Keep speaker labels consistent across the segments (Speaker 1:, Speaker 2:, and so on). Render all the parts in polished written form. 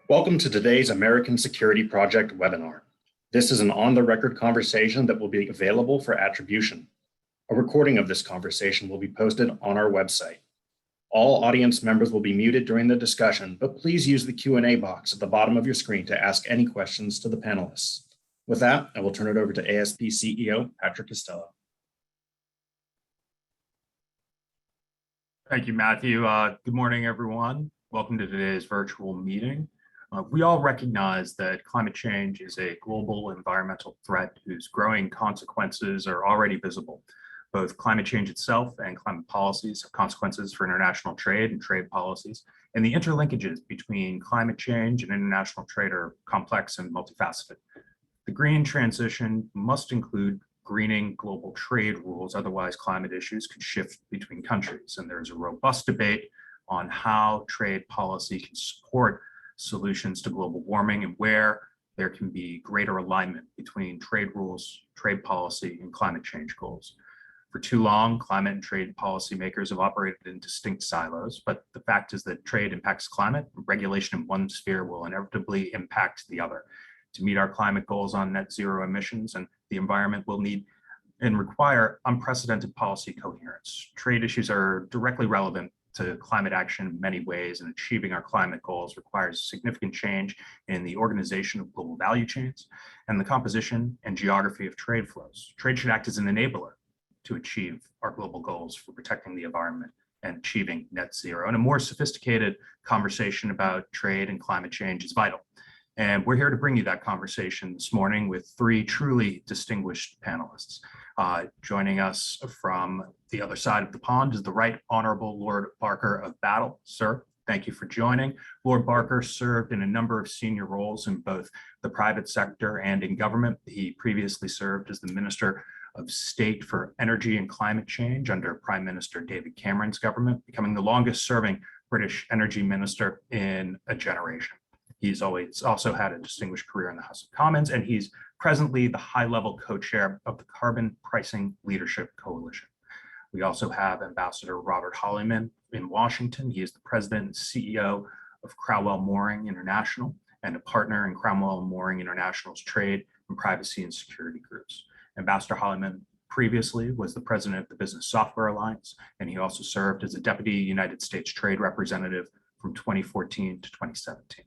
Speaker 1: Welcome to today's American Security Project webinar. This is an on-the-record conversation that will be available for attribution. A recording of this conversation will be posted on our website. All audience members will be muted during the discussion, but please use the Q&A box at the bottom of your screen to ask any questions to the panelists. With that, I will turn it over to ASP CEO, Patrick Costello.
Speaker 2: Thank you, Matthew. Good morning, everyone. Welcome to today's virtual meeting. We all recognize that climate change is a global environmental threat whose growing consequences are already visible. Both climate change itself and climate policies have consequences for international trade and trade policies, and the interlinkages between climate change and international trade are complex and multifaceted. The green transition must include greening global trade rules, otherwise climate issues could shift between countries, and there's a robust debate on how trade policy can support solutions to global warming and where there can be greater alignment between trade rules, trade policy, and climate change goals. For too long, climate and trade policymakers have operated in distinct silos, but the fact is that trade impacts climate. Regulation in one sphere will inevitably impact the other. To meet our climate goals on net zero emissions, and the environment will need and require unprecedented policy coherence. Trade issues are directly relevant to climate action in many ways, and achieving our climate goals requires significant change in the organization of global value chains and the composition and geography of trade flows. Trade should act as an enabler to achieve our global goals for protecting the environment and achieving net zero. And a more sophisticated conversation about trade and climate change is vital. And we're here to bring you that conversation this morning with three truly distinguished panelists. Joining us from the other side of the pond is the Right Honorable Lord Barker of Battle. Sir, thank you for joining. Lord Barker served in a number of senior roles in both the private sector and in government. He previously served as the Minister of State for Energy and Climate Change under Prime Minister David Cameron's government, becoming the longest serving British energy minister in a generation. He's also had a distinguished career in the House of Commons, and he's presently the high-level co-chair of the Carbon Pricing Leadership Coalition. We also have Ambassador Robert Holleyman in Washington. He is the president and CEO of Cromwell Mooring International and a partner in Cromwell Mooring International's trade and privacy and security groups. Ambassador Holleyman previously was the president of the Business Software Alliance, and he also served as a deputy United States trade representative from 2014 to 2017.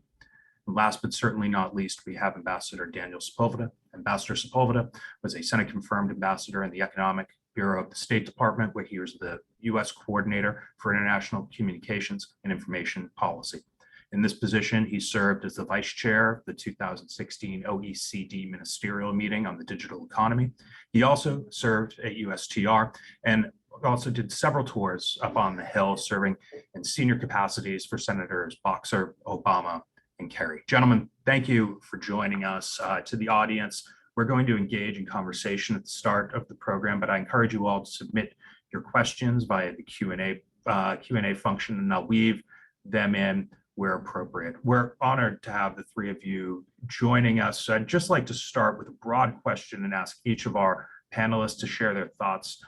Speaker 2: And last but certainly not least, we have Ambassador Daniel Sepulveda. Ambassador Sepulveda was a Senate-confirmed ambassador in the Economic Bureau of the State Department, where he was the U.S. coordinator for international communications and information policy. In this position, he served as the vice chair of the 2016 OECD ministerial meeting on the digital economy. He also served at USTR and also did several tours up on the Hill, serving in senior capacities for Senators Boxer, Obama, and Kerry. Gentlemen, thank you for joining us. To the audience, we're going to engage in conversation at the start of the program, but I encourage you all to submit your questions via the Q&A function, and I'll weave them in where appropriate. We're honored to have the three of you joining us. So I'd just like to start with a broad question and ask each of our panelists to share their thoughts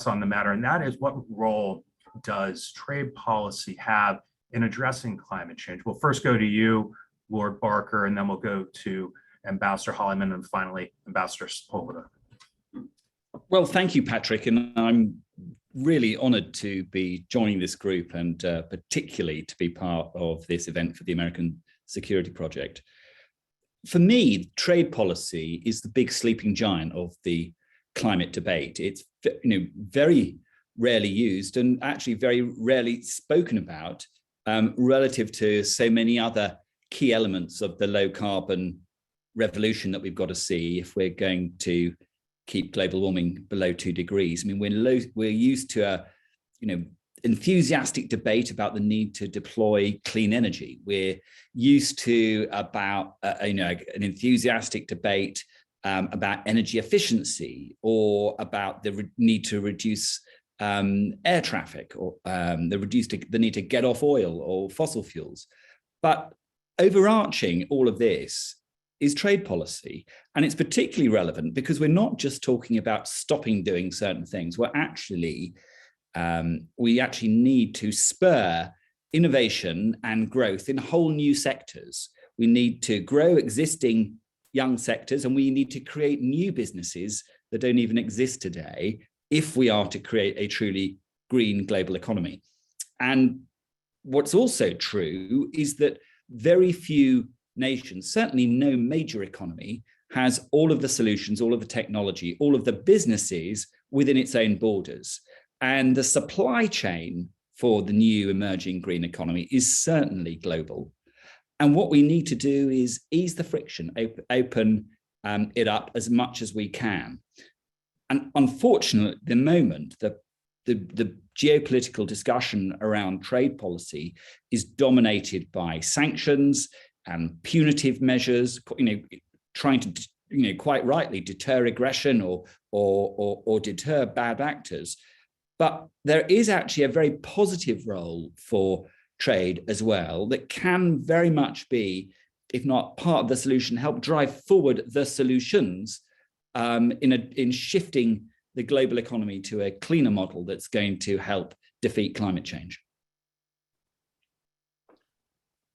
Speaker 2: on the matter, and that is, what role does trade policy have in addressing climate change? We'll first go to you, Lord Barker, and then we'll go to Ambassador Holleyman and finally Ambassador Sepulveda.
Speaker 3: Well, thank you, Patrick, and I'm really honored to be joining this group and particularly to be part of this event for the American Security Project. For me, trade policy is the big sleeping giant of the climate debate. It's very rarely used and actually very rarely spoken about relative to so many other key elements of the low carbon revolution that we've got to see if we're going to keep global warming below 2 degrees. I mean, we're used to a enthusiastic debate about the need to deploy clean energy. We're used to about an enthusiastic debate about energy efficiency, or about the need to reduce air traffic, or the need to get off oil or fossil fuels. But overarching all of this is trade policy. And it's particularly relevant because we're not just talking about stopping doing certain things. We actually need to spur innovation and growth in whole new sectors. we need to grow existing young sectors, and we need to create new businesses that don't even exist today if we are to create a truly green global economy. And what's also true is that very few nations, certainly no major economy, has all of the solutions, all of the technology, all of the businesses within its own borders. And the supply chain for the new emerging green economy is certainly global. And what we need to do is ease the friction, open it up as much as we can. And unfortunately, at the moment, the geopolitical discussion around trade policy is dominated by sanctions and punitive measures, trying to, quite rightly deter aggression or deter bad actors. But there is actually a very positive role for trade as well that can very much be, if not part of the solution, help drive forward the solutions in shifting the global economy to a cleaner model that's going to help defeat climate change.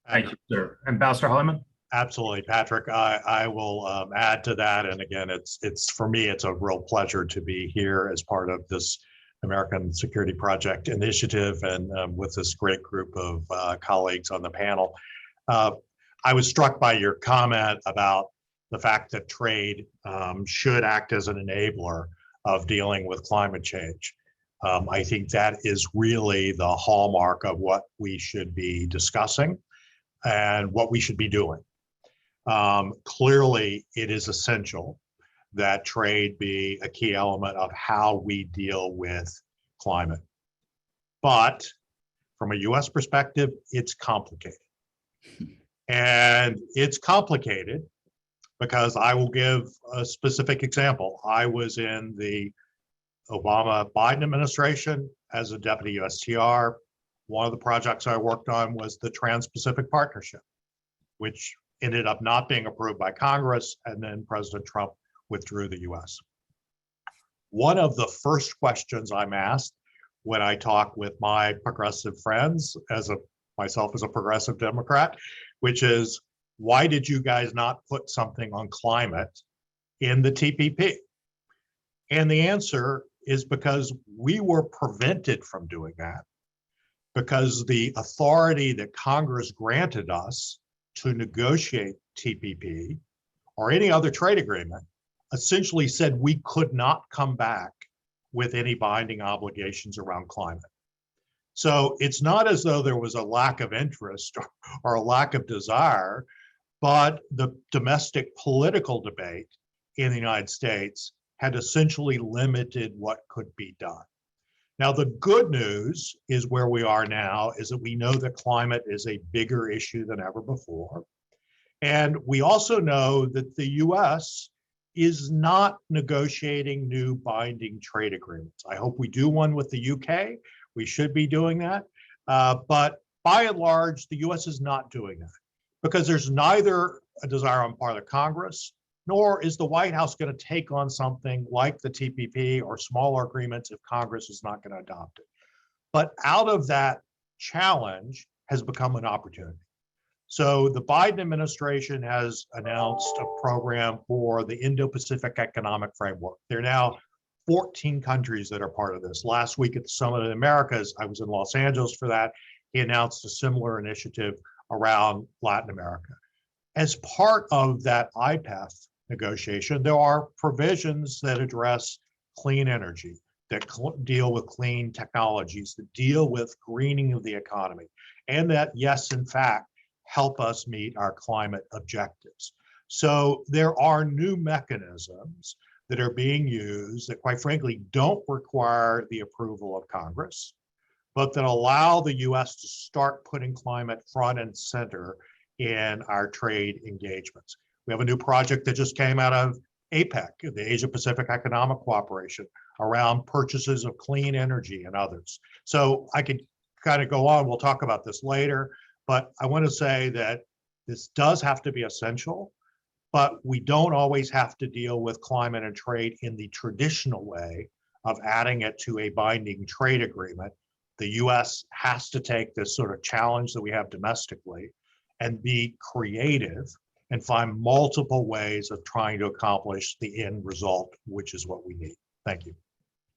Speaker 2: Thank you, sir. Ambassador Holleyman?
Speaker 4: Absolutely, Patrick. I will add to that. And again, it's for me, it's a real pleasure to be here as part of this American Security Project initiative and with this great group of colleagues on the panel. I was struck by your comment about the fact that trade should act as an enabler of dealing with climate change. I think that is really the hallmark of what we should be discussing and what we should be doing. Clearly, it is essential that trade be a key element of how we deal with climate. But from a US perspective, it's complicated. And it's complicated because I will give a specific example. I was in the Obama-Biden administration as a deputy USTR. One of the projects I worked on was the Trans-Pacific Partnership, which ended up not being approved by Congress, and then President Trump withdrew the US. One of the first questions I'm asked when I talk with my progressive friends, myself as a progressive Democrat, which is, why did you guys not put something on climate in the TPP? And the answer is because we were prevented from doing that, because the authority that Congress granted us to negotiate TPP or any other trade agreement essentially said we could not come back with any binding obligations around climate. So it's not as though there was a lack of interest or a lack of desire, but the domestic political debate in the United States had essentially limited what could be done. Now, the good news is where we are now is that we know that climate is a bigger issue than ever before. And we also know that the US is not negotiating new binding trade agreements. I hope we do one with the UK. We should be doing that. But by and large, the US is not doing that because there's neither a desire on part of Congress, nor is the White House going to take on something like the TPP or smaller agreements if Congress is not going to adopt it. But out of that challenge has become an opportunity. So the Biden administration has announced a program for the Indo-Pacific Economic Framework. There are now 14 countries that are part of this. Last week at the Summit of the Americas, I was in Los Angeles for that. He announced a similar initiative around Latin America. As part of that IPEF negotiation, there are provisions that address clean energy, that deal with clean technologies, that deal with greening of the economy, and that, yes, in fact, help us meet our climate objectives. So there are new mechanisms that are being used that, quite frankly, don't require the approval of Congress, but that allow the US to start putting climate front and center in our trade engagements. We have a new project that just came out of APEC, the Asia Pacific Economic Cooperation, around purchases of clean energy and others. So I could kind of go on, we'll talk about this later, but I want to say that this does have to be essential, but we don't always have to deal with climate and trade in the traditional way of adding it to a binding trade agreement. The US has to take this sort of challenge that we have domestically and be creative and find multiple ways of trying to accomplish the end result, which is what we need. Thank you.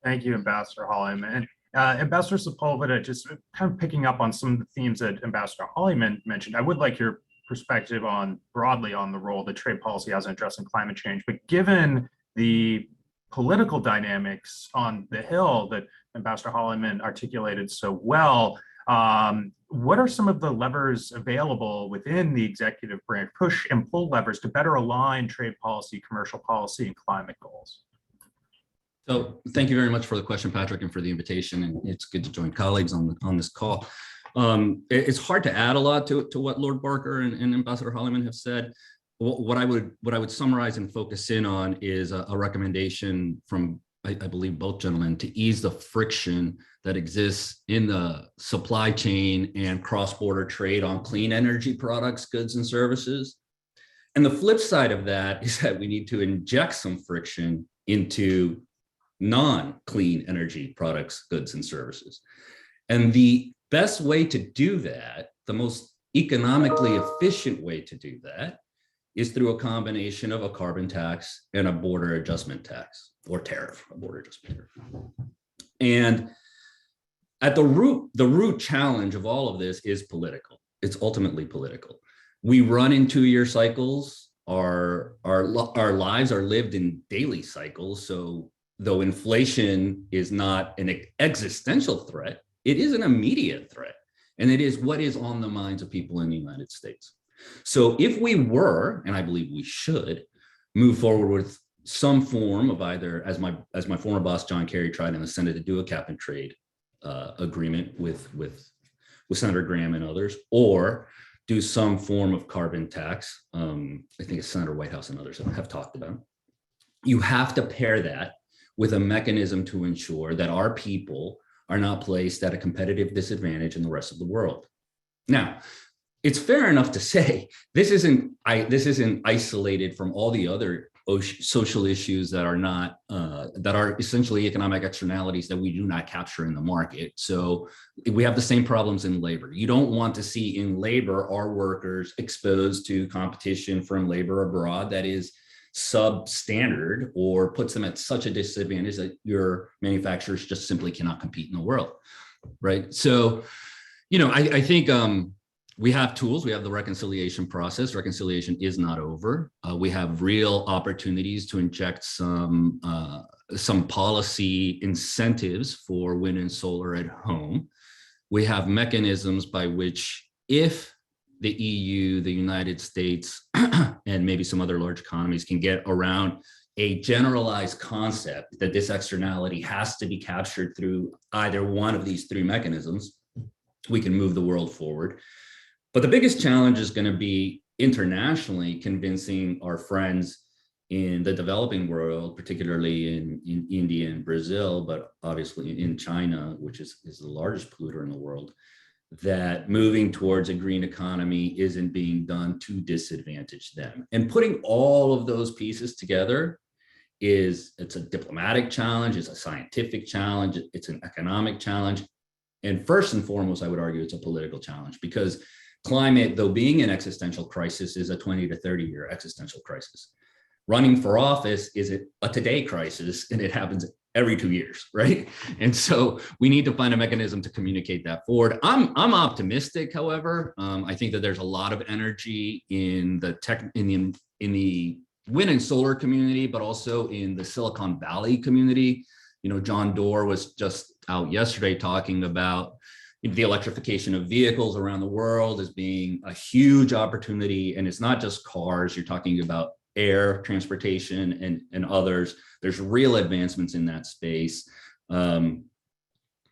Speaker 2: Thank you, Ambassador Holleyman. Ambassador Sepulveda, just kind of picking up on some of the themes that Ambassador Holleyman mentioned, I would like your perspective on broadly on the role that trade policy has in addressing climate change. But given the political dynamics on the Hill that Ambassador Holleyman articulated so well, what are some of the levers available within the executive branch, push and pull levers to better align trade policy, commercial policy, and climate goals?
Speaker 5: So thank you very much for the question, Patrick, and for the invitation. And it's good to join colleagues on this call. It's hard to add a lot to what Lord Barker and Ambassador Holleyman have said. What I would summarize and focus in on is a recommendation from I believe both gentlemen to ease the friction that exists in the supply chain and cross-border trade on clean energy products, goods, and services. And the flip side of that is that we need to inject some friction into non-clean energy products, goods, and services. And the best way to do that, the most economically efficient way to do that, is through a combination of a carbon tax and a border adjustment tax or tariff, a border adjustment tariff. And at the root challenge of all of this is political. It's ultimately political. We run in 2-year cycles. Our lives are lived in daily cycles. So though inflation is not an existential threat, it is an immediate threat. And it is what is on the minds of people in the United States. So if we were, and I believe we should, move forward with some form of either, as my former boss John Kerry tried in the Senate to do, a cap and trade agreement with Senator Graham and others, or do some form of carbon tax. I think it's Senator Whitehouse and others have talked about. You have to pair that with a mechanism to ensure that our people are not placed at a competitive disadvantage in the rest of the world. Now, it's fair enough to say this isn't isolated from all the other social issues that are not that are essentially economic externalities that we do not capture in the market. So we have the same problems in labor. You don't want to see in labor our workers exposed to competition from labor abroad that is substandard or puts them at such a disadvantage that your manufacturers just simply cannot compete in the world, right? So, I think we have tools. We have the reconciliation process. Reconciliation is not over. We have real opportunities to inject some policy incentives for wind and solar at home. We have mechanisms by which, if the EU, the United States, and maybe some other large economies can get around a generalized concept that this externality has to be captured through either one of these 3 mechanisms, we can move the world forward. But the biggest challenge is going to be internationally convincing our friends in the developing world, particularly in India and Brazil, but obviously in China, which is the largest polluter in the world, that moving towards a green economy isn't being done to disadvantage them. And putting all of those pieces together it's a diplomatic challenge, it's a scientific challenge, it's an economic challenge. And first and foremost, I would argue it's a political challenge, because climate, though being an existential crisis, is a 20 to 30-year existential crisis. Running for office is a today crisis, and it happens every 2 years, right? And so we need to find a mechanism to communicate that forward. I'm optimistic, however. I think that there's a lot of energy in the wind and solar community, but also in the Silicon Valley community. John Doerr was just out yesterday talking about the electrification of vehicles around the world as being a huge opportunity. And it's not just cars, you're talking about air transportation and others. There's real advancements in that space. And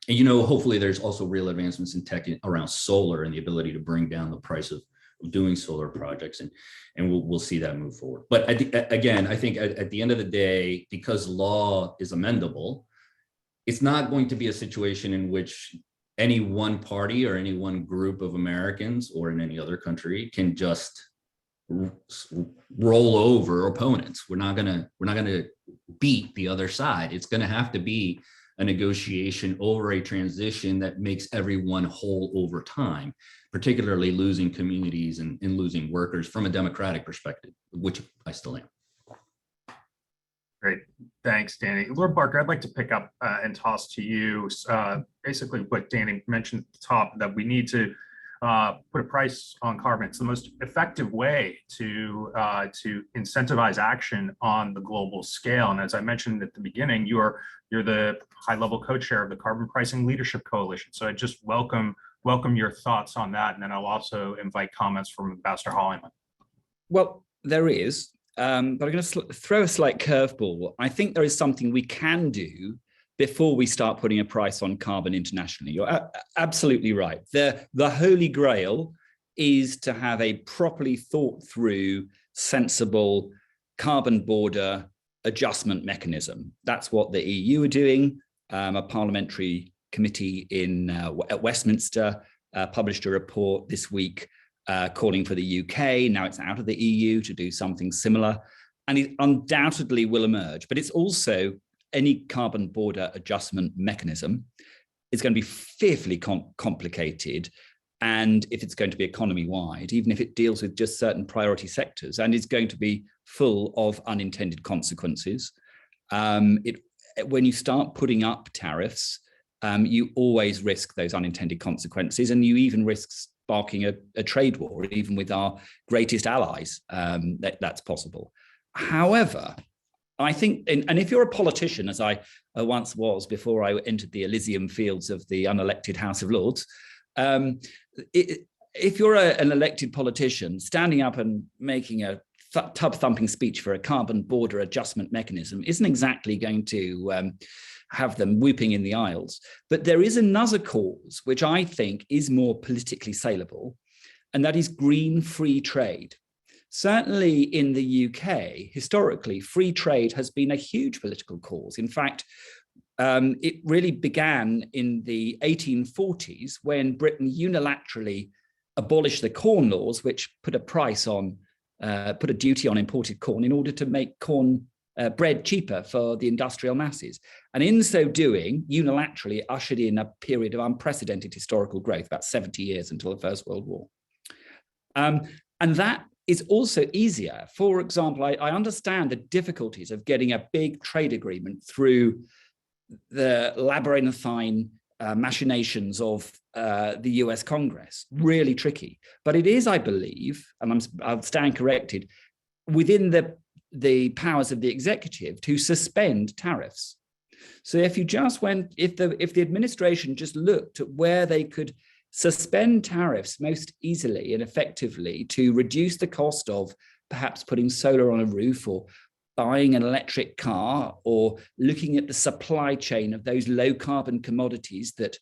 Speaker 5: hopefully there's also real advancements in tech around solar and the ability to bring down the price of doing solar projects, and we'll see that move forward. But again, I think at the end of the day, because law is amendable, it's not going to be a situation in which any one party or any one group of Americans or in any other country can just roll over opponents. We're not gonna beat the other side. It's gonna have to be a negotiation over a transition that makes everyone whole over time, particularly losing communities and losing workers from a democratic perspective, which I still am.
Speaker 2: Great. Thanks, Danny. Lord Barker, I'd like to pick up and toss to you basically what Danny mentioned at the top, that we need to put a price on carbon. It's the most effective way to incentivize action on the global scale. And as I mentioned at the beginning, you're the high-level co-chair of the Carbon Pricing Leadership Coalition. So I just welcome your thoughts on that. And then I'll also invite comments from Ambassador Holleyman.
Speaker 3: Well, there is. But I'm going to throw a slight curveball. I think there is something we can do before we start putting a price on carbon internationally. You're absolutely right. The holy grail is to have a properly thought through, sensible carbon border adjustment mechanism. That's what the EU are doing. A parliamentary committee at Westminster published a report this week calling for the UK, now it's out of the EU, to do something similar. And it undoubtedly will emerge. But it's also, any carbon border adjustment mechanism is going to be fearfully complicated. And if it's going to be economy-wide, even if it deals with just certain priority sectors, and it's going to be full of unintended consequences. When you start putting up tariffs, you always risk those unintended consequences, and you even risk sparking a trade war, even with our greatest allies. That's possible. However, I think, and if you're a politician, as I once was before I entered the Elysium fields of the unelected House of Lords, if you're an elected politician, standing up and making a tub-thumping speech for a carbon border adjustment mechanism isn't exactly going to have them whooping in the aisles. But there is another cause, which I think is more politically saleable, and that is green free trade. Certainly in the UK, historically, free trade has been a huge political cause. In fact, it really began in the 1840s when Britain unilaterally abolished the Corn Laws, which put a duty on imported corn in order to make corn bread cheaper for the industrial masses. And in so doing, unilaterally ushered in a period of unprecedented historical growth, about 70 years until the First World War. And that is also easier. For example, I understand the difficulties of getting a big trade agreement through the labyrinthine machinations of the US Congress, really tricky. But it is, I believe, and I'll stand corrected, within the powers of the executive to suspend tariffs. So if the administration just looked at where they could suspend tariffs most easily and effectively to reduce the cost of perhaps putting solar on a roof or buying an electric car, or looking at the supply chain of those low carbon commodities that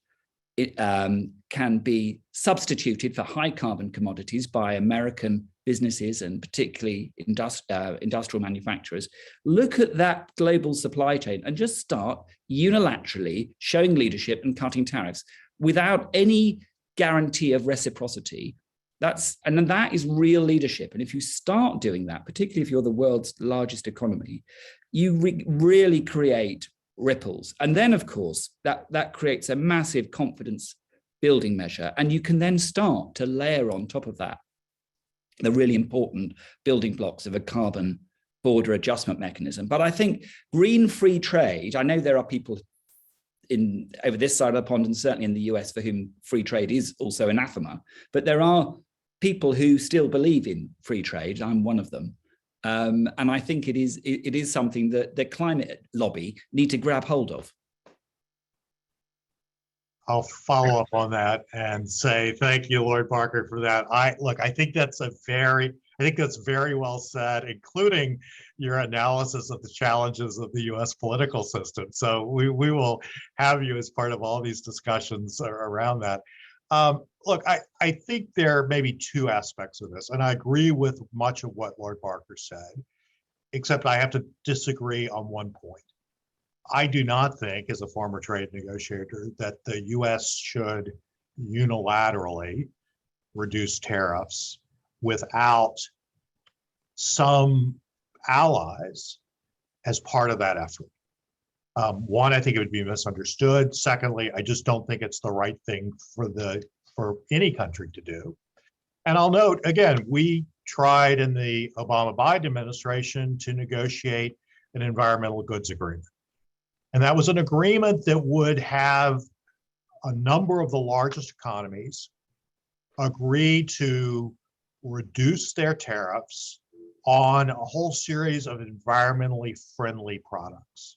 Speaker 3: can be substituted for high carbon commodities by American businesses and particularly industrial manufacturers, look at that global supply chain and just start unilaterally showing leadership and cutting tariffs without any guarantee of reciprocity. That is real leadership. And if you start doing that, particularly if you're the world's largest economy, you really create ripples. And then, of course, that creates a massive confidence building measure. And you can then start to layer on top of that the really important building blocks of a carbon border adjustment mechanism. But I think green free trade, I know there are people over this side of the pond and certainly in the US for whom free trade is also anathema, but there are people who still believe in free trade. I'm one of them. And I think it is something that the climate lobby need to grab hold of.
Speaker 4: I'll follow up on that and say thank you, Lord Barker, for that. I think that's very well said, including your analysis of the challenges of the U.S. political system. So we will have you as part of all these discussions around that. I think there may be two aspects of this, and I agree with much of what Lord Barker said, except I have to disagree on one point. I do not think, as a former trade negotiator, that the U.S. should unilaterally reduce tariffs without some allies as part of that effort. One, I think it would be misunderstood. Secondly, I just don't think it's the right thing for any country to do. And I'll note, again, we tried in the Obama-Biden administration to negotiate an environmental goods agreement. And that was an agreement that would have a number of the largest economies agree to reduce their tariffs on a whole series of environmentally friendly products.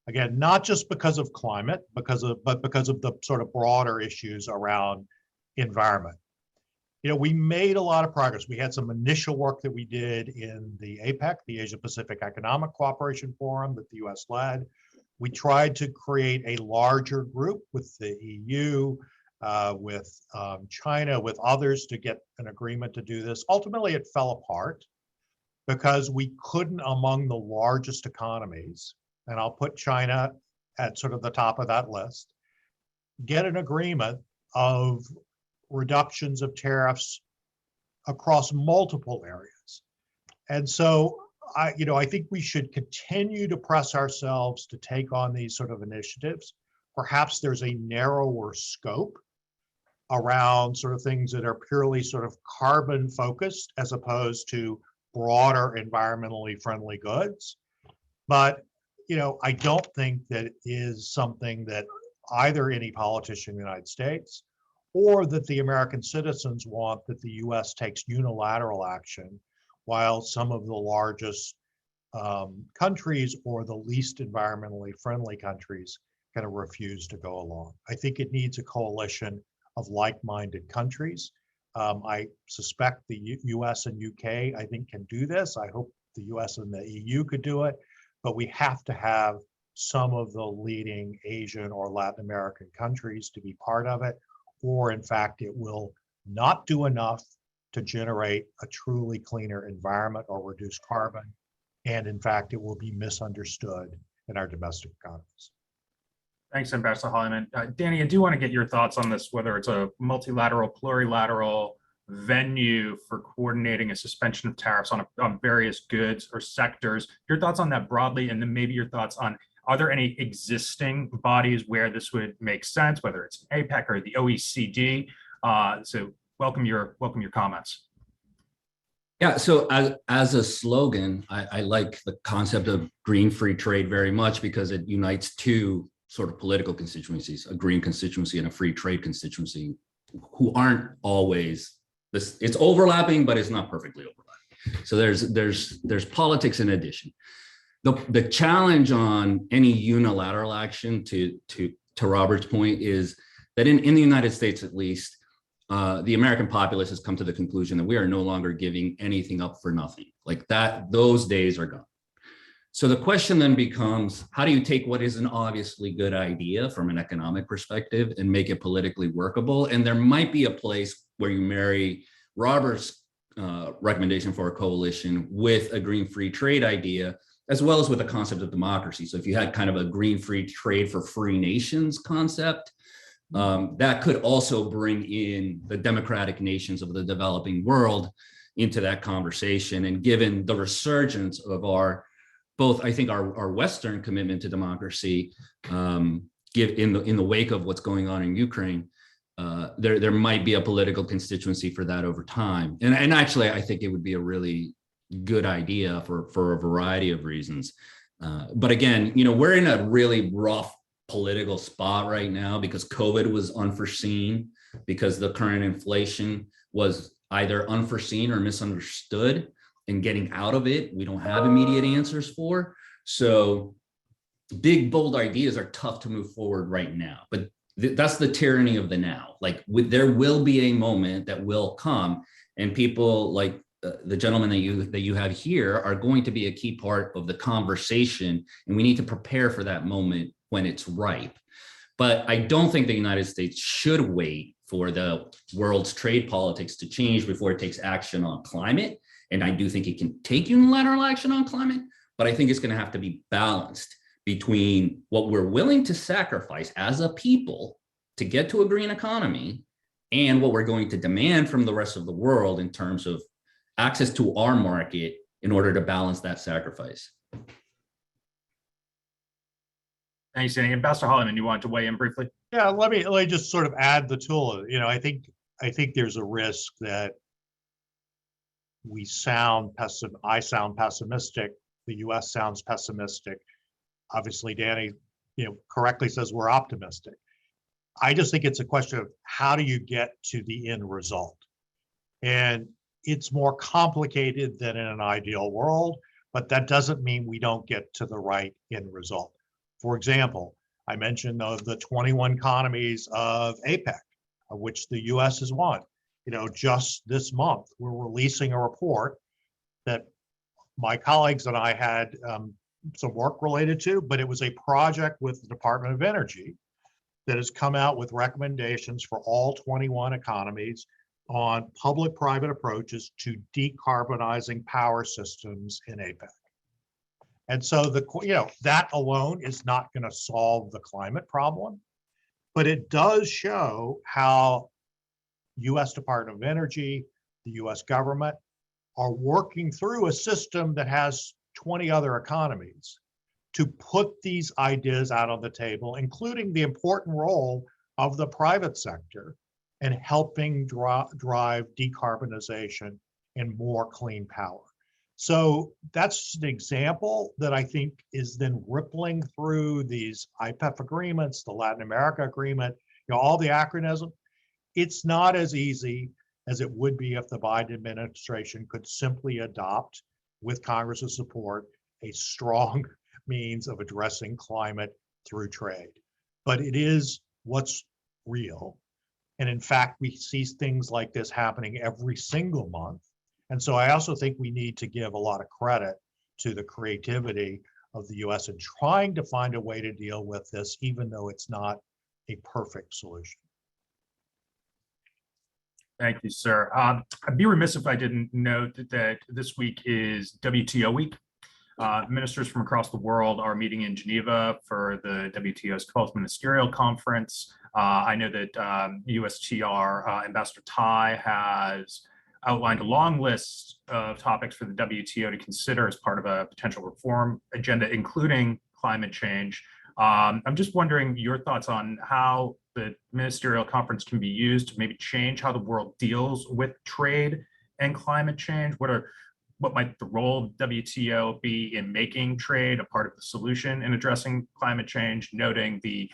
Speaker 4: Again, not just because of climate, but because of the sort of broader issues around environment. We made a lot of progress. We had some initial work that we did in the APEC, the Asia Pacific Economic Cooperation Forum that the US led. We tried to create a larger group with the EU, with China, with others to get an agreement to do this. Ultimately, it fell apart because we couldn't, among the largest economies, and I'll put China at sort of the top of that list, get an agreement of reductions of tariffs across multiple areas. And so I think we should continue to press ourselves to take on these sort of initiatives. Perhaps there's a narrower scope around sort of things that are purely sort of carbon focused as opposed to broader environmentally friendly goods. But I don't think that it is something that either any politician in the United States or that the American citizens want that the US takes unilateral action while some of the largest countries or the least environmentally friendly countries kind of refuse to go along. I think it needs a coalition of like-minded countries. I suspect the US and UK, I think, can do this. I hope the US and the EU could do it, but we have to have some of the leading Asian or Latin American countries to be part of it, or in fact, it will not do enough to generate a truly cleaner environment or reduce carbon. And in fact, it will be misunderstood in our domestic economies.
Speaker 2: Thanks, Ambassador Holleyman. Danny, I do want to get your thoughts on this, whether it's a multilateral, plurilateral venue for coordinating a suspension of tariffs on various goods or sectors. Your thoughts on that broadly, and then maybe your thoughts on, are there any existing bodies where this would make sense, whether it's APEC or the OECD? So welcome your comments.
Speaker 5: Yeah, so as a slogan, I like the concept of green free trade very much because it unites two sort of political constituencies, a green constituency and a free trade constituency, who aren't always this. It's overlapping, but it's not perfectly overlapping. So there's politics in addition. The challenge on any unilateral action, to Robert's point, is that in the United States, at least, the American populace has come to the conclusion that we are no longer giving anything up for nothing. Like that, those days are gone. So the question then becomes, how do you take what is an obviously good idea from an economic perspective and make it politically workable? And there might be a place where you marry Robert's recommendation for a coalition with a green free trade idea, as well as with the concept of democracy. So if you had kind of a green free trade for free nations concept, that could also bring in the democratic nations of the developing world into that conversation. And given the resurgence of I think our Western commitment to democracy, in the wake of what's going on in Ukraine, there might be a political constituency for that over time. And actually, I think it would be a really good idea for a variety of reasons. But again, we're in a really rough political spot right now because COVID was unforeseen, because the current inflation was either unforeseen or misunderstood, and getting out of it, we don't have immediate answers for. So big, bold ideas are tough to move forward right now, but that's the tyranny of the now. Like there will be a moment that will come, and people like the gentleman that you have here are going to be a key part of the conversation, and we need to prepare for that moment when it's ripe. But I don't think the United States should wait for the world's trade politics to change before it takes action on climate. And I do think it can take unilateral action on climate, but I think it's going to have to be balanced between what we're willing to sacrifice as a people to get to a green economy and what we're going to demand from the rest of the world in terms of access to our market in order to balance that sacrifice.
Speaker 2: Thanks, Danny. Ambassador Holleyman, you wanted to weigh in briefly?
Speaker 4: Yeah, let me just sort of add the tool. I think there's a risk that I sound pessimistic. The U.S. sounds pessimistic. Obviously, Danny, correctly says we're optimistic. I just think it's a question of how do you get to the end result? And it's more complicated than in an ideal world, but that doesn't mean we don't get to the right end result. For example, I mentioned the 21 economies of APEC, of which the US is one. Just this month, we're releasing a report that my colleagues and I had some work related to, but it was a project with the Department of Energy that has come out with recommendations for all 21 economies on public-private approaches to decarbonizing power systems in APEC. And so that alone is not going to solve the climate problem, but it does show how US Department of Energy, the US government are working through a system that has 20 other economies to put these ideas out on the table, including the important role of the private sector in helping drive decarbonization and more clean power. So that's an example that I think is then rippling through these IPEF agreements, the Latin America agreement, all the acronyms. It's not as easy as it would be if the Biden administration could simply adopt, with Congress's support, a strong means of addressing climate through trade. But it is what's real. And in fact, we see things like this happening every single month. And so I also think we need to give a lot of credit to the creativity of the US in trying to find a way to deal with this, even though it's not a perfect solution.
Speaker 2: Thank you, sir. I'd be remiss if I didn't note that this week is WTO week. Ministers from across the world are meeting in Geneva for the WTO's 12th Ministerial Conference. I know that USTR Ambassador Tai has outlined a long list of topics for the WTO to consider as part of a potential reform agenda, including climate change. I'm just wondering your thoughts on how the ministerial conference can be used to maybe change how the world deals with trade and climate change. What might the role of WTO be in making trade a part of the solution in addressing climate change, noting the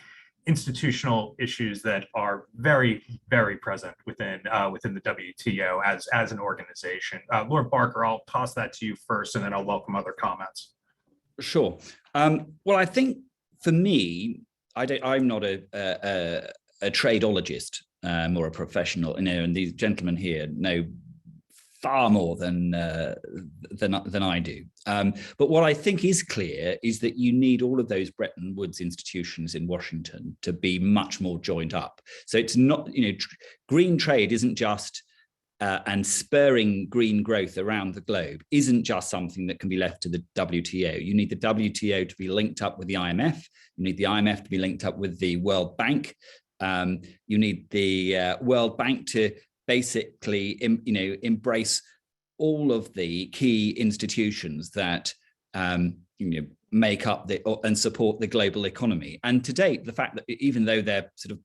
Speaker 2: institutional issues that are very, very present within the WTO as an organization. Lord Barker, I'll toss that to you first, and then I'll welcome other comments.
Speaker 3: Sure. Well, I think for me, I'm not a tradeologist or a professional, and these gentlemen here know far more than I do. But what I think is clear is that you need all of those Bretton Woods institutions in Washington to be much more joined up. So it's not, green trade isn't just, and spurring green growth around the globe isn't just something that can be left to the WTO. You need the WTO to be linked up with the IMF. You need the IMF to be linked up with the World Bank. You need the World Bank to basically, embrace all of the key institutions that make up and support the global economy. And to date, the fact that even though they're sort of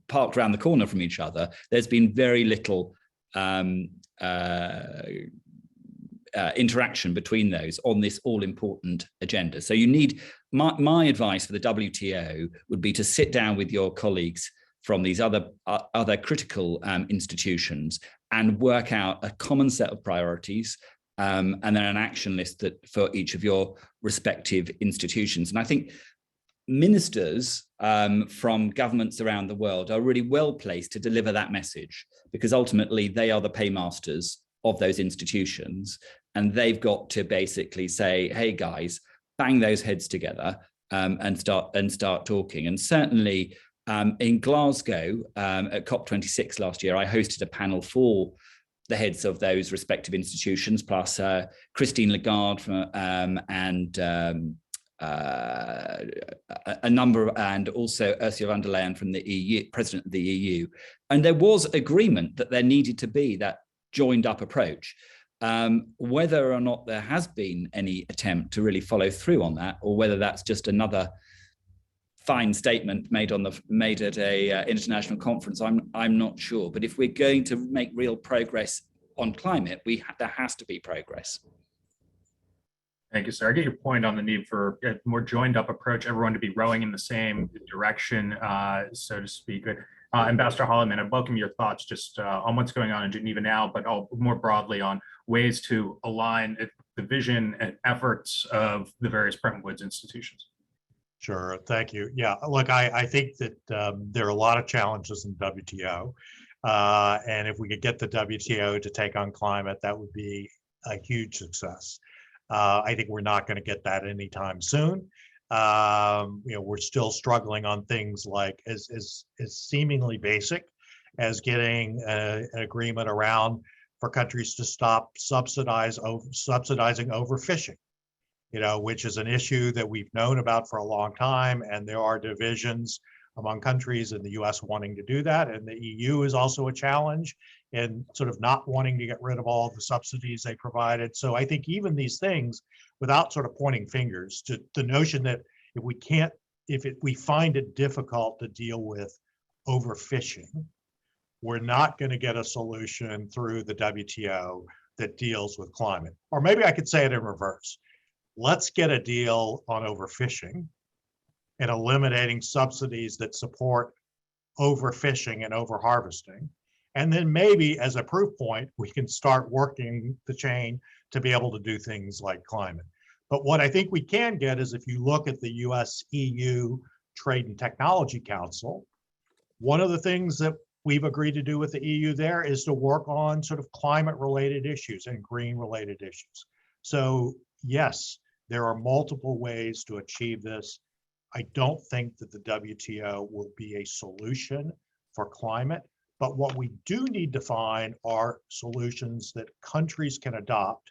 Speaker 3: parked around the corner from each other, there's been very little interaction between those on this all-important agenda. So you need, my advice for the WTO would be to sit down with your colleagues from these other critical institutions and work out a common set of priorities and then an action list for each of your respective institutions. And I think ministers from governments around the world are really well placed to deliver that message, because ultimately they are the paymasters of those institutions, and they've got to basically say, hey guys, bang those heads together and start talking. And certainly in Glasgow at COP26 last year, I hosted a panel for the heads of those respective institutions, plus Christine Lagarde and a number, and also Ursula von der Leyen from the EU, President of the EU. And there was agreement that there needed to be that joined up approach. Whether or not there has been any attempt to really follow through on that, or whether that's just another fine statement made at a international conference, I'm not sure. But if we're going to make real progress on climate, there has to be progress.
Speaker 2: Thank you, sir. I get your point on the need for a more joined up approach, everyone to be rowing in the same direction, so to speak. Ambassador Holleyman, I'd welcome your thoughts just on what's going on in Geneva now, but more broadly on ways to align the vision and efforts of the various Bretton Woods institutions.
Speaker 4: Sure, thank you. Yeah, look, I think that there are a lot of challenges in WTO. And if we could get the WTO to take on climate, that would be a huge success. I think we're not going to get that anytime soon. We're still struggling on things like as seemingly basic as getting an agreement around for countries to stop subsidizing overfishing, which is an issue that we've known about for a long time. And there are divisions among countries in the US wanting to do that. And the EU is also a challenge in sort of not wanting to get rid of all the subsidies they provided. So I think even these things, without sort of pointing fingers, to the notion that if we find it difficult to deal with overfishing, we're not going to get a solution through the WTO that deals with climate. Or maybe I could say it in reverse. Let's get a deal on overfishing and eliminating subsidies that support overfishing and overharvesting. And then maybe as a proof point, we can start working the chain to be able to do things like climate. But what I think we can get is if you look at the US-EU Trade and Technology Council, one of the things that we've agreed to do with the EU there is to work on sort of climate-related issues and green-related issues. So yes, there are multiple ways to achieve this. I don't think that the WTO will be a solution for climate, but what we do need to find are solutions that countries can adopt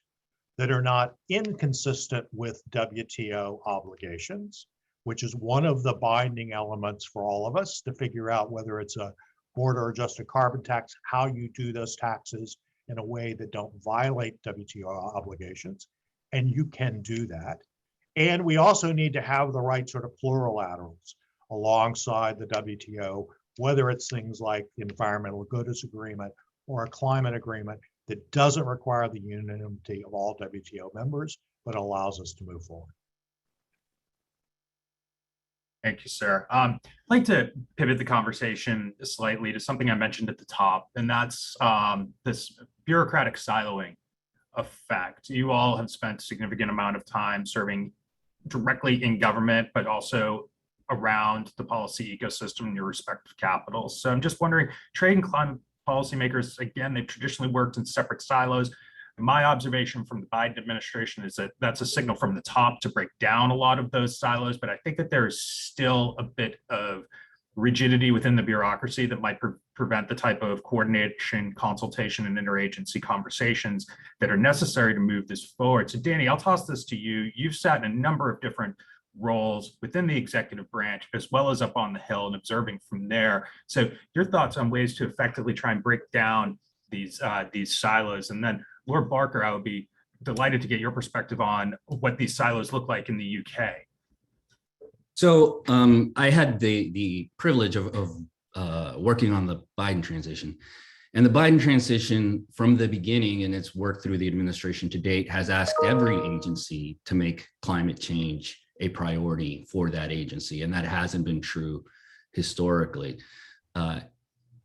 Speaker 4: that are not inconsistent with WTO obligations, which is one of the binding elements for all of us to figure out whether it's a border adjusted carbon tax, how you do those taxes in a way that don't violate WTO obligations. And you can do that. And we also need to have the right sort of plurilaterals alongside the WTO, whether it's things like the environmental goods agreement or a climate agreement that doesn't require the unanimity of all WTO members, but allows us to move forward.
Speaker 2: Thank you, sir. I'd like to pivot the conversation slightly to something I mentioned at the top, and that's this bureaucratic siloing effect. You all have spent a significant amount of time serving directly in government, but also around the policy ecosystem in your respective capitals. So I'm just wondering, trade and climate policymakers, again, they've traditionally worked in separate silos. My observation from the Biden administration is that that's a signal from the top to break down a lot of those silos, but I think that there is still a bit of rigidity within the bureaucracy that might prevent the type of coordination, consultation, and interagency conversations that are necessary to move this forward. So Danny, I'll toss this to you. You've sat in a number of different roles within the executive branch, as well as up on the Hill and observing from there. So your thoughts on ways to effectively try and break down these silos. And then Lord Barker, I would be delighted to get your perspective on what these silos look like in the UK.
Speaker 5: So I had the privilege of working on the Biden transition. And the Biden transition from the beginning and its work through the administration to date has asked every agency to make climate change a priority for that agency. And that hasn't been true historically.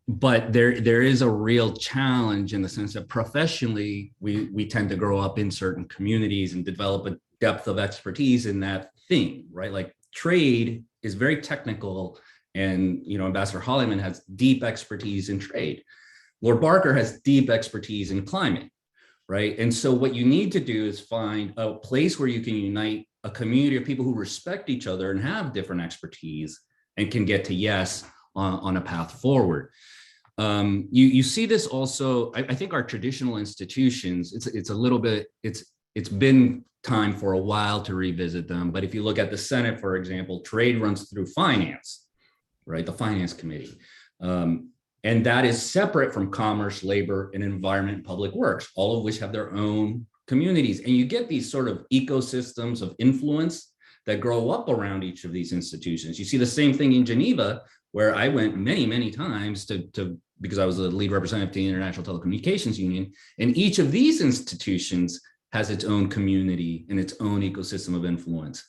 Speaker 5: But there is a real challenge in the sense that professionally, we tend to grow up in certain communities and develop a depth of expertise in that thing, right? Like trade is very technical, and Ambassador Holleyman has deep expertise in trade. Lord Barker has deep expertise in climate, right? And so what you need to do is find a place where you can unite a community of people who respect each other and have different expertise and can get to yes on a path forward. You see this also, I think our traditional institutions, it's a little bit, it's been time for a while to revisit them. But if you look at the Senate, for example, trade runs through finance, right? The finance committee. And that is separate from commerce, labor, and environment and public works, all of which have their own communities. And you get these sort of ecosystems of influence that grow up around each of these institutions. You see the same thing in Geneva, where I went many, many times because I was the lead representative to the International Telecommunications Union. And each of these institutions has its own community and its own ecosystem of influence.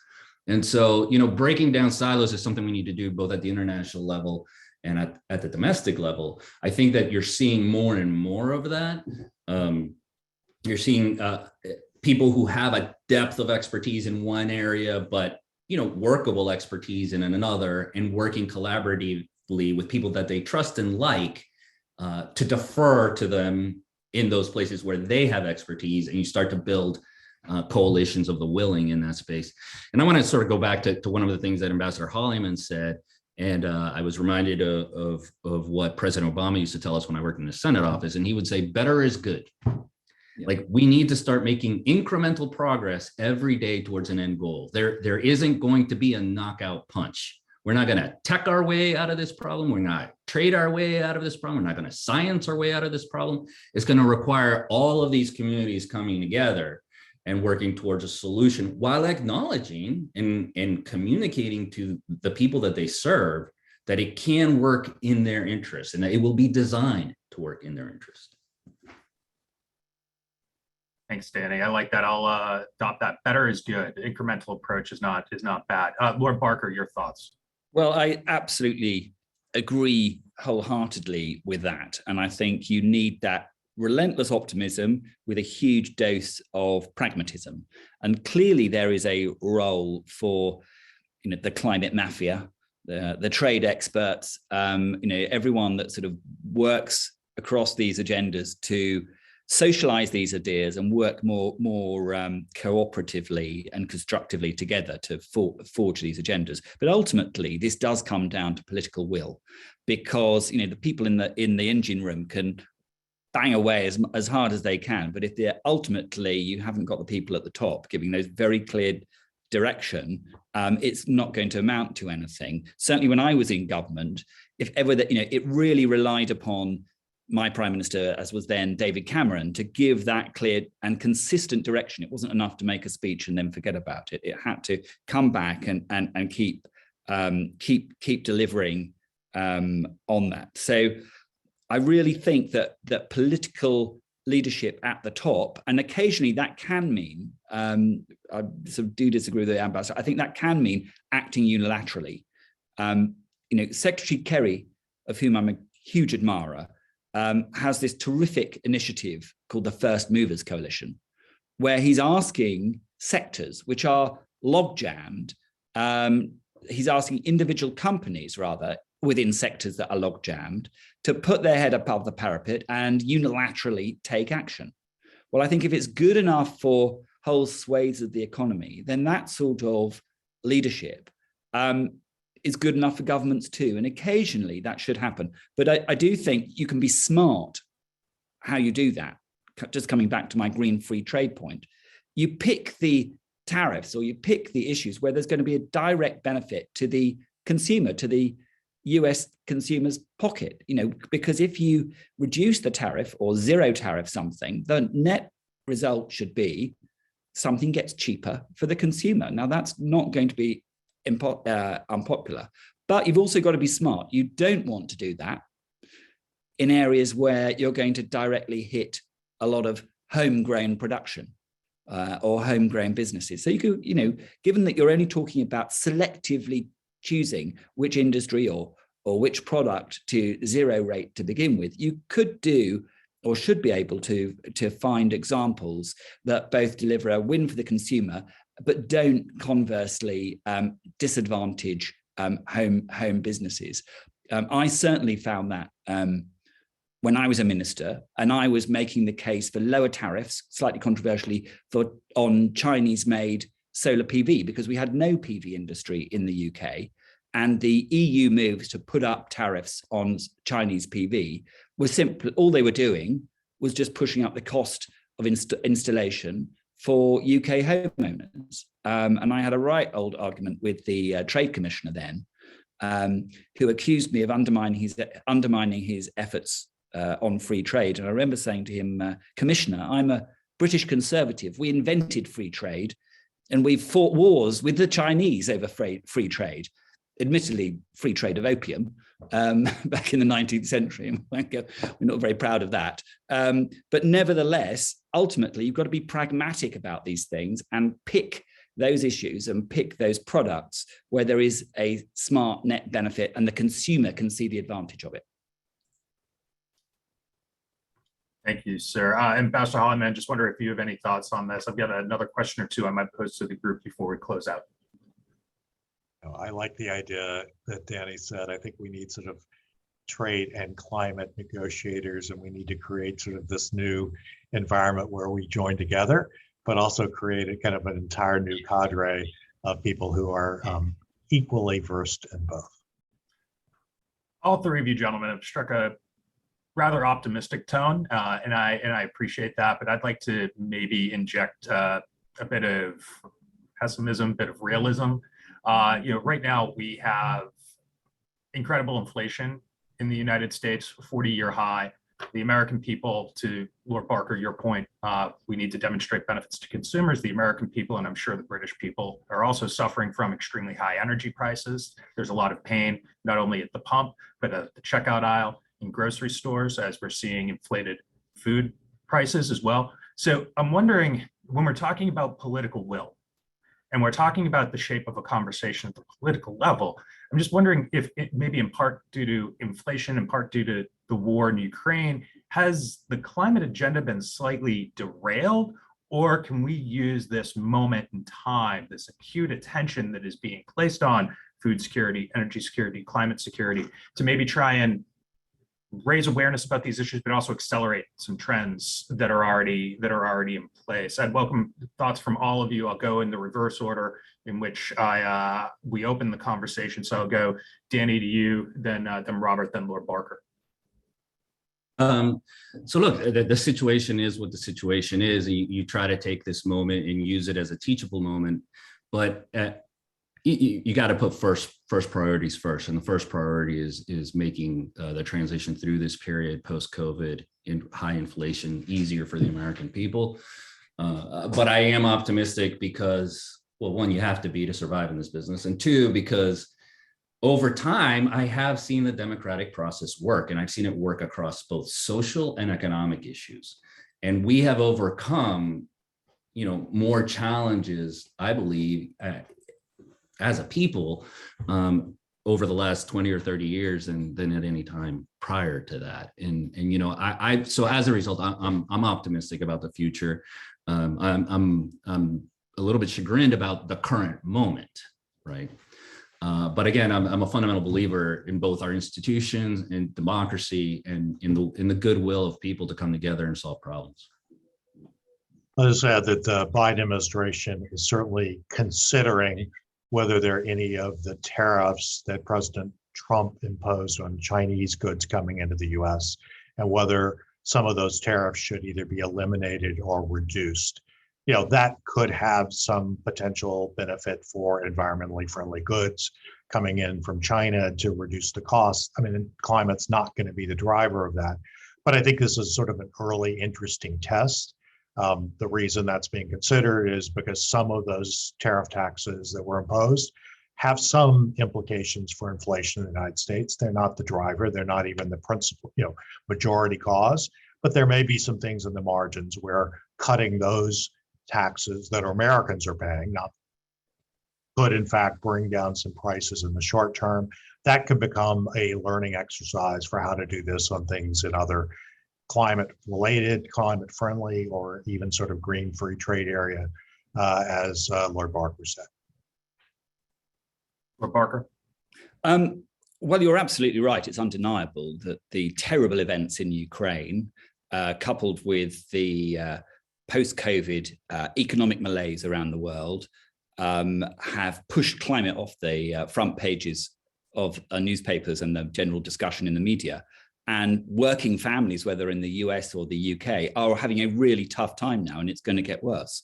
Speaker 5: And so, breaking down silos is something we need to do both at the international level and at the domestic level. I think that you're seeing more and more of that. You're seeing people who have a depth of expertise in one area, but workable expertise in another, and working collaboratively with people that they trust and like to defer to them in those places where they have expertise, and you start to build coalitions of the willing in that space. And I want to sort of go back to one of the things that Ambassador Holleyman said, and I was reminded of what President Obama used to tell us when I worked in the Senate office, and he would say, better is good. Yeah. Like, we need to start making incremental progress every day towards an end goal. There isn't going to be a knockout punch. We're not going to tech our way out of this problem. We're not trade our way out of this problem. We're not going to science our way out of this problem. It's going to require all of these communities coming together and working towards a solution, while acknowledging and communicating to the people that they serve that it can work in their interest and that it will be designed to work in their interest.
Speaker 2: Thanks, Danny. I like that. I'll adopt that. Better is good. Incremental approach is not bad. Lord Barker, your thoughts?
Speaker 3: Well, I absolutely agree wholeheartedly with that. And I think you need that relentless optimism with a huge dose of pragmatism. And clearly there is a role for the climate mafia, the trade experts, everyone that sort of works across these agendas to socialize these ideas and work more cooperatively and constructively together to forge these agendas. But ultimately, this does come down to political will, because the people in the engine room can bang away as hard as they can, but if they're ultimately you haven't got the people at the top giving those very clear direction, it's not going to amount to anything. Certainly, when I was in government, if ever that it really relied upon my Prime Minister, as was then David Cameron, to give that clear and consistent direction. It wasn't enough to make a speech and then forget about it. It had to come back and keep delivering on that. So I really think that political leadership at the top, and occasionally that can mean, I sort of do disagree with the ambassador, I think that can mean acting unilaterally. Secretary Kerry, of whom I'm a huge admirer, has this terrific initiative called the First Movers Coalition, where he's asking sectors which are log-jammed, he's asking individual companies, rather, within sectors that are log-jammed, to put their head above the parapet and unilaterally take action. Well, I think if it's good enough for whole swathes of the economy, then that sort of leadership is good enough for governments too. And occasionally that should happen. But I do think you can be smart how you do that. Just coming back to my green free trade point, you pick the tariffs or you pick the issues where there's going to be a direct benefit to the consumer, to the US consumer's pocket, because if you reduce the tariff or zero tariff something, the net result should be something gets cheaper for the consumer. Now, that's not going to be unpopular, but you've also got to be smart. You don't want to do that in areas where you're going to directly hit a lot of homegrown production or homegrown businesses. So you could, given that you're only talking about selectively choosing which industry or which product to zero rate to begin with, you could do or should be able to find examples that both deliver a win for the consumer but don't conversely disadvantage home businesses. I certainly found that when I was a minister, and I was making the case for lower tariffs, slightly controversially, on Chinese-made solar PV, because we had no PV industry in the UK, and the EU moves to put up tariffs on Chinese PV was simply, all they were doing was just pushing up the cost of installation for UK homeowners. And I had a right old argument with the Trade Commissioner then, who accused me of undermining his efforts on free trade. And I remember saying to him, Commissioner, I'm a British Conservative. We invented free trade And we've fought wars with the Chinese over free trade, admittedly free trade of opium back in the 19th century. And we're not very proud of that. But nevertheless, ultimately, you've got to be pragmatic about these things and pick those issues and pick those products where there is a smart net benefit and the consumer can see the advantage of it.
Speaker 2: Thank you, sir. Ambassador Holleyman, just wonder if you have any thoughts on this. I've got another question or two I might pose to the group before we close out.
Speaker 4: I like the idea that Danny said. I think we need sort of trade and climate negotiators, and we need to create sort of this new environment where we join together, but also create a kind of an entire new cadre of people who are equally versed in both.
Speaker 2: All three of you gentlemen have struck a rather optimistic tone, and I appreciate that, but I'd like to maybe inject a bit of pessimism, a bit of realism. Right now we have incredible inflation in the United States, 40-year high. The American people, to Lord Barker, your point, we need to demonstrate benefits to consumers. The American people, and I'm sure the British people, are also suffering from extremely high energy prices. There's a lot of pain, not only at the pump, but at the checkout aisle in grocery stores, as we're seeing inflated food prices as well. So I'm wondering, when we're talking about political will, and we're talking about the shape of a conversation at the political level, I'm just wondering if it maybe in part due to inflation, in part due to the war in Ukraine, has the climate agenda been slightly derailed? Or can we use this moment in time, this acute attention that is being placed on food security, energy security, climate security, to maybe try and raise awareness about these issues, but also accelerate some trends that are already in place? I'd welcome thoughts from all of you. I'll go in the reverse order in which we open the conversation. So I'll go Danny to you, then Robert, then Lord Barker.
Speaker 5: So look, the situation is what the situation is. You try to take this moment and use it as a teachable moment, but you got to put first priorities first, and the first priority is making the transition through this period post-COVID in high inflation easier for the American people. But I am optimistic because, well, one, you have to be to survive in this business, and two, because over time I have seen the democratic process work, and I've seen it work across both social and economic issues, and we have overcome, more challenges, I believe, as a people over the last 20 or 30 years than at any time prior to that. And so as a result, I'm optimistic about the future. I'm a little bit chagrined about the current moment, right? But again, I'm a fundamental believer in both our institutions and democracy and in the goodwill of people to come together and solve problems.
Speaker 4: I'll just add that the Biden administration is certainly considering whether there are any of the tariffs that President Trump imposed on Chinese goods coming into the US, and whether some of those tariffs should either be eliminated or reduced. That could have some potential benefit for environmentally friendly goods coming in from China to reduce the cost. I mean, climate's not going to be the driver of that, but I think this is sort of an early interesting test. The reason that's being considered is because some of those tariff taxes that were imposed have some implications for inflation in the United States. They're not the driver. They're not even the principal, majority cause, but there may be some things in the margins where cutting those taxes that Americans are paying could in fact bring down some prices in the short term. That could become a learning exercise for how to do this on things in other climate related, climate friendly, or even sort of green free trade area, as Lord Barker said.
Speaker 2: Lord Barker.
Speaker 3: Well, you're absolutely right. It's undeniable that the terrible events in Ukraine, coupled with the post-COVID economic malaise around the world, have pushed climate off the front pages of newspapers and the general discussion in the media. And working families, whether in the US or the UK, are having a really tough time now, and it's going to get worse.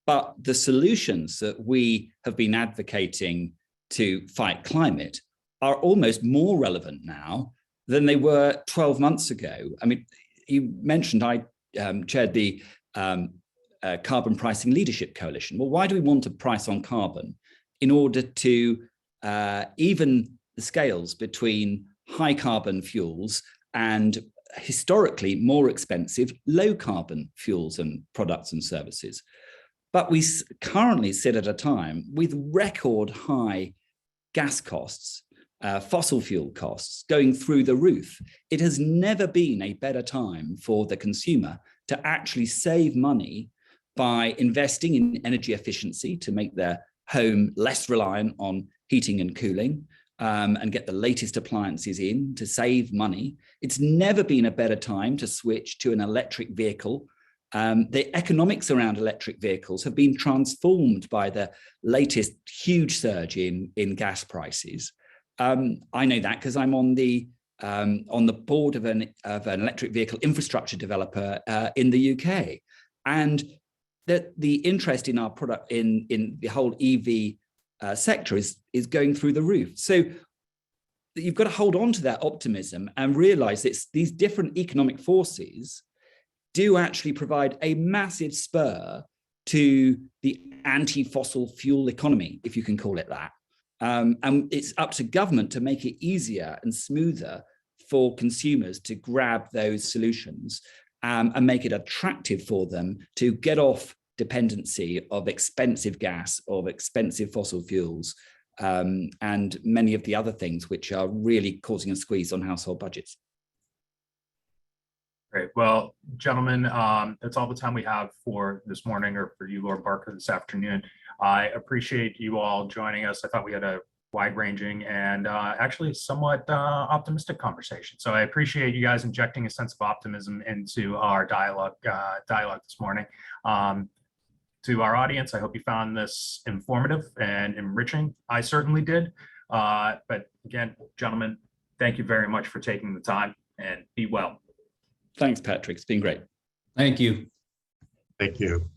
Speaker 3: But the solutions that we have been advocating to fight climate are almost more relevant now than they were 12 months ago. I mean, you mentioned I chaired the Carbon Pricing Leadership Coalition. Well, why do we want to price on carbon? In order to even the scales between high carbon fuels and historically more expensive low carbon fuels and products and services. But we currently sit at a time with record high gas costs, fossil fuel costs going through the roof. It has never been a better time for the consumer to actually save money by investing in energy efficiency to make their home less reliant on heating and cooling, and get the latest appliances in to save money. It's never been a better time to switch to an electric vehicle. The economics around electric vehicles have been transformed by the latest huge surge in gas prices. I know that because I'm on the board of an electric vehicle infrastructure developer in the UK, and the interest in our product in the whole EV sector is going through the roof. So you've got to hold on to that optimism and realize that these different economic forces do actually provide a massive spur to the anti-fossil fuel economy, if you can call it that. And it's up to government to make it easier and smoother for consumers to grab those solutions, and make it attractive for them to get off dependency of expensive gas, of expensive fossil fuels, and many of the other things which are really causing a squeeze on household budgets.
Speaker 2: Great. Well, gentlemen, that's all the time we have for this morning, or for you, Lord Barker, this afternoon. I appreciate you all joining us. I thought we had a wide-ranging and actually somewhat optimistic conversation. So I appreciate you guys injecting a sense of optimism into our dialogue this morning. To our audience, I hope you found this informative and enriching. I certainly did. But again, gentlemen, thank you very much for taking the time, and be well.
Speaker 3: Thanks, Patrick. It's been great.
Speaker 5: Thank you.
Speaker 4: Thank you.